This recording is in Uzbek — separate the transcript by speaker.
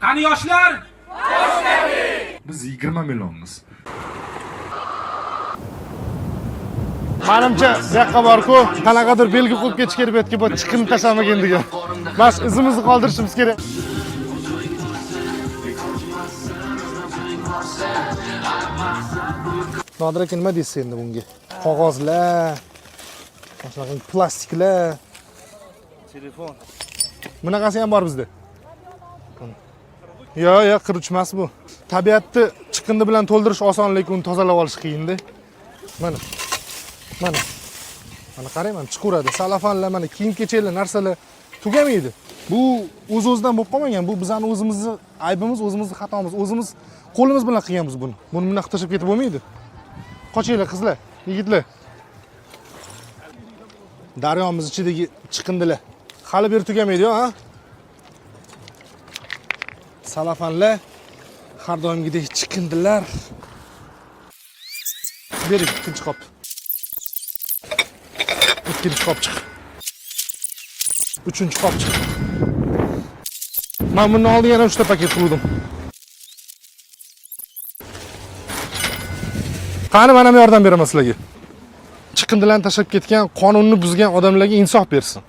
Speaker 1: Qani yoshlar?
Speaker 2: Biz 20 millionmiz.
Speaker 3: Menimcha, bu yoqqa bor-ku, qanaqadir belgi qo'yib ketish kerak betga bu chiqin tashlamagan degan. Bas, izimizni qoldirishimiz kerak. Nodir aka nima deysiz endi bunga? Qog'ozlar, boshqa plastiklar, telefon. Bunaqasi ham bor bizda. Yo'q, qiruvchi emas bu. Tabiatni chiqindi bilan to'ldirish oson, lekin uni tozalab olish qiyin-da. Mana. Mana qarayman, chiqaveradi. Salafanlar, mana kiyim-kechaklar, narsalar tugamaydi. Bu o'z-o'zidan bo'lib qolmagan. Bu bizning o'zimizni aybimiz, o'zimizning xatomiz. O'zimiz qo'limiz bilan qilganmiz buni. Buni bunaqa tashlab ketib bo'lmaydi. Qochinglar qizlar, yigitlar. Daryomiz ichidagi chiqindilar. Hali beri tugamaydi-ku, ha? Salafanlar, har doimgidek chiqindilar. Bering, ikkinchi qop. Ikkinchi qopchiq. Uchinchi qopchiq. Men bundan oldin yana 3 ta paket qildim. Qani mana ham yordam beraman sizlarga. Chiqindilarni tashlab ketgan, qonunni buzgan odamlarga insof bersin.